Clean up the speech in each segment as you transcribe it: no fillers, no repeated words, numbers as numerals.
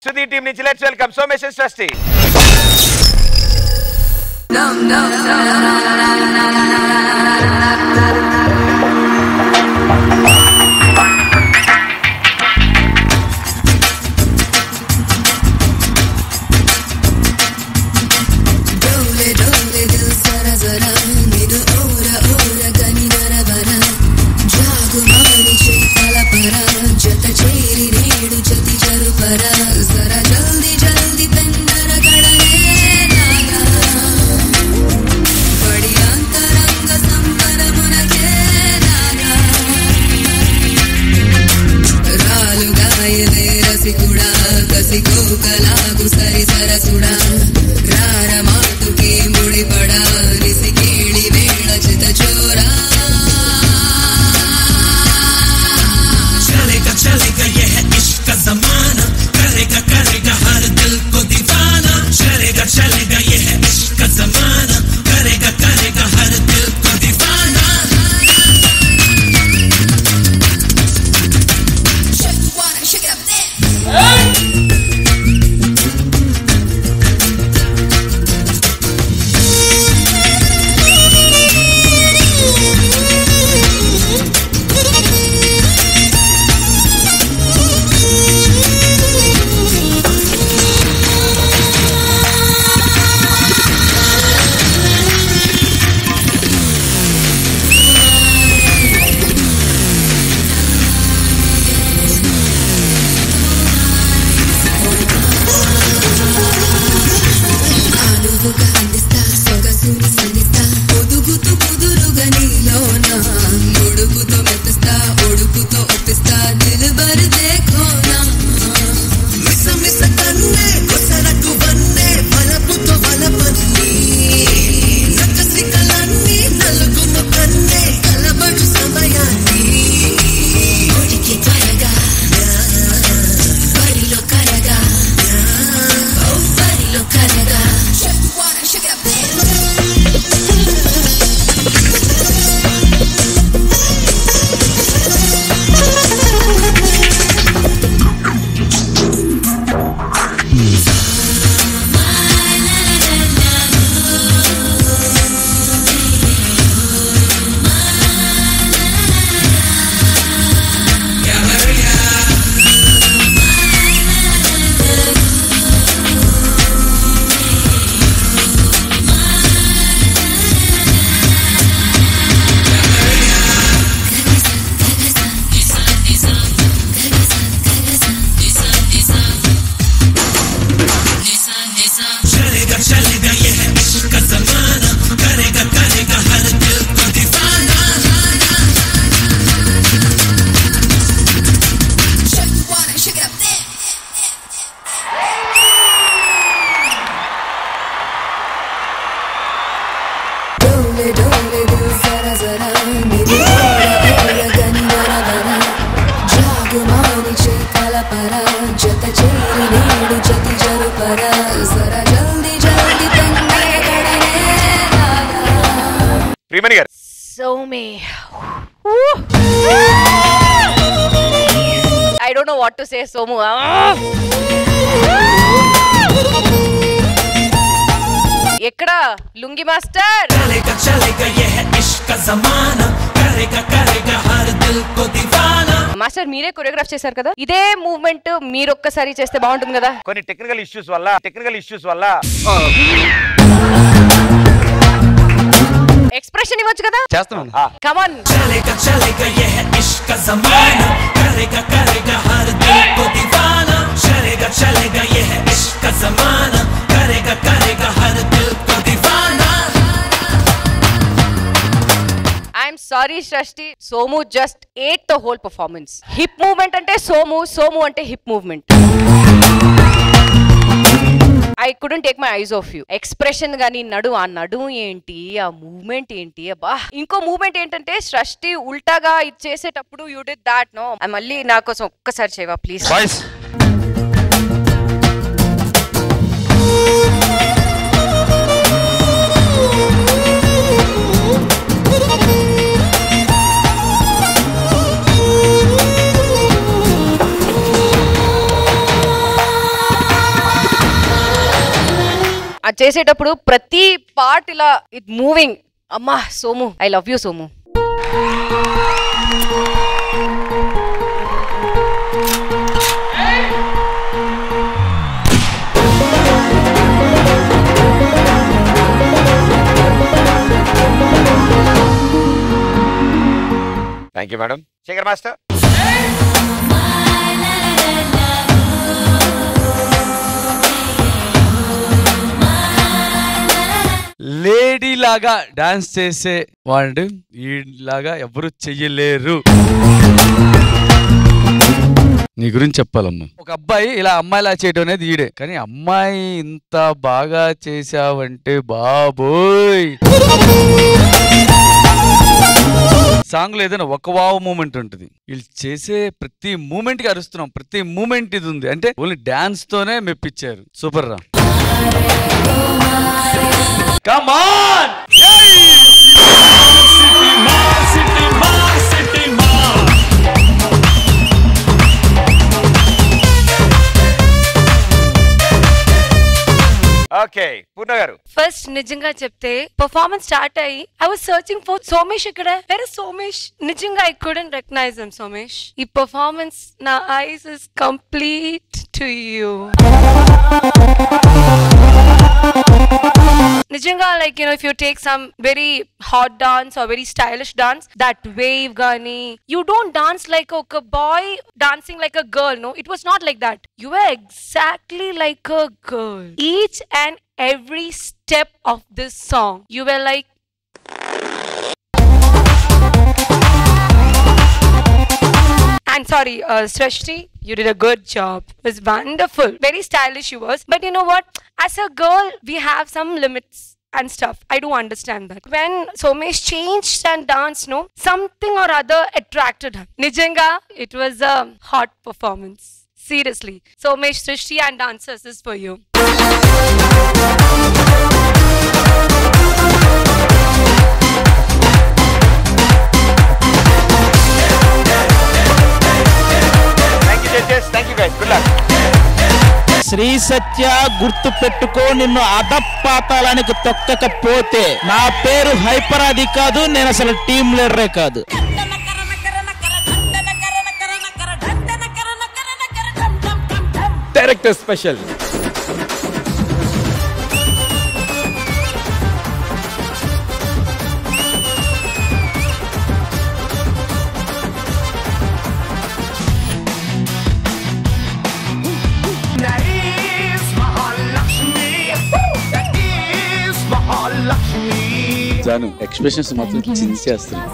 Sudhi team నుంచి let's welcome Somesh and Srishti. I don't know what to say, Somu. ఎక్కడ lungi master? చలేగా చలేగా యే హై ఇష్క్ కా జమానా కరేగా కరేగా హర్ దిల్ కో దీవానా. మాస్టర్ మీరే కొరియోగ్రాఫ్ చేశారు కదా, ఇదే మూవ్మెంట్ మీరు ఒక్కసారి చేస్తే బాగుంటుంది కదా. కొన్ని టెక్నికల్ ఇష్యూస్ వల్ల ఎక్స్ప్రెషన్ ఇవ్వచ్చు కదా. చేస్తాను. Come on. చలేగా చలేగా యే హై ఇష్క్ కా జమానా కరేగా కరేగా హర్ దిల్ కో దీవానా చలేగా చలేగా యే హై ఇష్క్ కా జమానా కరేగా కరేగా హర్ దిల్ కో దీవానా. I'm sorry Srishti, Somu just ate the whole performance. Hip movement ante Somu ante hip movement. I couldn't take my eyes off you. Expression గాని నడు ఏంటి, ఆ మూవ్మెంట్ ఏంటి, అబ్బా. ఇంకో మూవ్మెంట్ ఏంటంటే సృష్టి ఉల్టాగా ఇది చేసేటప్పుడు యూ డిడ్ దాట్ నో. మళ్ళీ నా కోసం ఒక్కసారి చేయవా ప్లీజ్. చేసేటప్పుడు ప్రతి పార్ట్ ఇలా ఇట్ మూవింగ్. అమ్మా Somu, I love you Somu. Thank you madam. Shekhar master. Lady లాగా డాన్స్ చేసే వాడు ఈలాగా ఎవరు చెయ్యలేరు. నీ గురించి చెప్పాలమ్మా. ఒక అబ్బాయి ఇలా అమ్మాయిలా చేయడం అనేది ఈడే, కానీ అమ్మాయి ఇంత బాగా చేసావంటే బాబోయ్. సాంగ్ లో ఏదైనా ఒక వావ్ మూమెంట్ ఉంటుంది, వీళ్ళు చేసే ప్రతి మూమెంట్ కి అరుస్తున్నాం. ప్రతి మూమెంట్ ఇది ఉంది అంటే ఓన్లీ డాన్స్ తోనే మెప్పించారు. సూపర్ రా. Come on! ఓకే పూర్ణ గారు. ఫస్ట్ నిజంగా చెప్తే పర్ఫార్మెన్స్ స్టార్ట్ అయ్యి I was searching for Somesh. ఇక్కడ వేరే సోమేష్. నిజంగా I couldn't recognise him. Somesh, ఈ పర్ఫార్మెన్స్ నా eyes is complete to you. నిజంగా like you know if you take some very hot dance or very stylish dance, that wave గానీ you don't dance like ఒక boy dancing like a girl. No, it was not like that. You were exactly like a girl. Each and every step of this song you were like and sorry Srishti, you did a good job. It was wonderful, very stylish you was. But you know what, as a girl we have some limits and stuff. I do understand that. When Somesh changed and danced, no, something or other attracted her. Nijanga, it was a hot performance. Seriously. Somesh, Srishti and dancers is for you. Thank you judges. Thank you guys. Good luck. Sri Satya, గుర్తు పెట్టుకో, నిన్ను అధపాతాళానికి తొక్కకపోతే నా పేరు hyper అది కాదు, నేను అసలు team లీడరే కాదు. Director special. జాను ఎక్స్ప్రెషన్స్ మాత్రం చించేస్తుంది.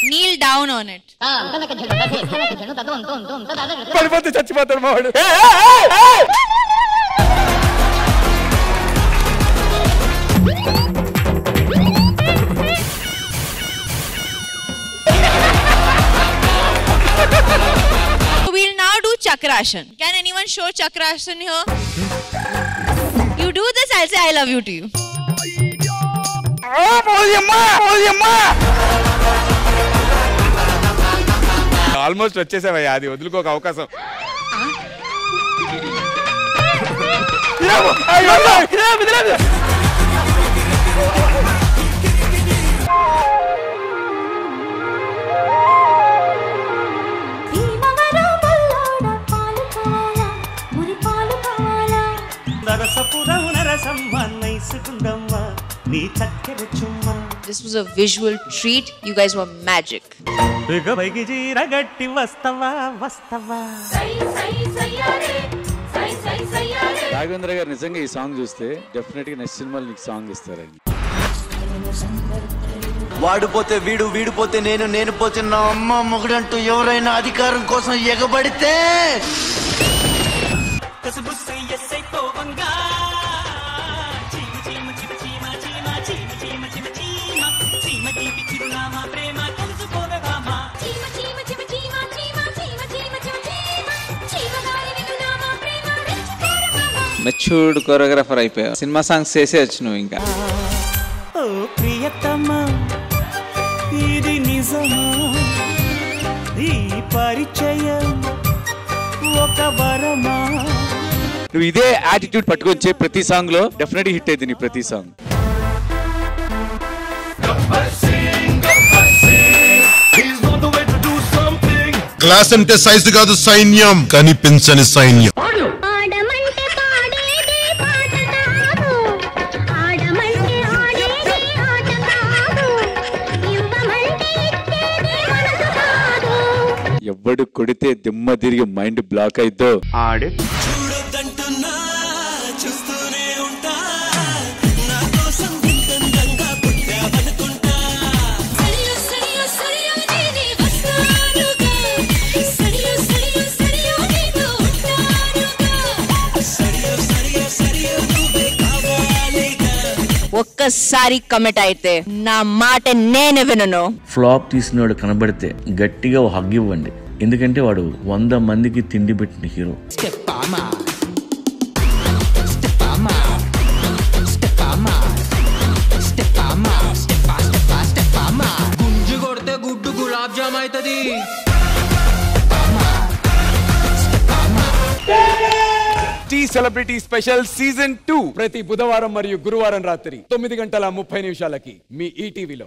Kneel down on it. పడిపోతే చచ్చిపోతాడు మావాడు. We'll now do Chakrashan. Can anyone show Chakrashan here? You do this, I'll say I love you to you. Almost వచ్చేసావయ్యా, అది వదులుకోక అవకాశం. This was a visual treat. You guys were magic. Raghavendra గారు నిజంగా ఈ సాంగ్ చూస్తే డెఫినెట్ గా next సినిమాలో నీకు సాంగ్ ఇస్తారండి. వాడిపోతే వీడు, వీడిపోతే నేను, నేను పోతే నా అమ్మ మొగుడంటూ ఎవరైనా అధికారం కోసం ఎగబడితే మెచ్యూర్డ్ కొరియోగ్రాఫర్ అయిపోయావు. సినిమా సాంగ్స్ చేసేయచ్చు నువ్వు ఇంకా. ప్రియతమా ఈ నిజమా ఈ పరిచయం ఒక వరమా? నువ్వు ఇదే యాటిట్యూడ్ పట్టుకొచ్చే ప్రతి సాంగ్ లో డెఫినెట్ హిట్ అయింది నీ ప్రతి సాంగ్. క్లాస్ అంటే సైజు కాదు సైన్యం, కనిపించని సైన్యం. ఎవడు కొడితే దిమ్మ తిరిగి మైండ్ బ్లాక్ అయిద్దో ఆడే. చూడొద్దంటున్నా చూస్తూనే ఉంటా, నా కోసం ఇంతంగా పుట్టావనుకుంటా. సరియో సరియో సరియో నేనే వస్తానుగా, సరియో సరియో సరియో నీతో ఉంటానుగా, సరియో సరియో సరియో నువ్వే కావాలిగా. ఒక్కసారి కమిట్ అయితే నా మాట నేను వినను. ఫ్లాప్ తీసినవాడు కనబడితే గట్టిగా ఓ హగ్ ఇవ్వండి, ఎందుకంటే వాడు 100 మందికి తిండి పెట్టిన హీరో. గుంజు కొడితే గుడ్డు గులాబ్ జామ్ అవుతుంది. టీ సెలబ్రిటీ స్పెషల్ సీజన్ 2 ప్రతి బుధవారం మరియు గురువారం రాత్రి 9:30 మీ ఈటీవీలో.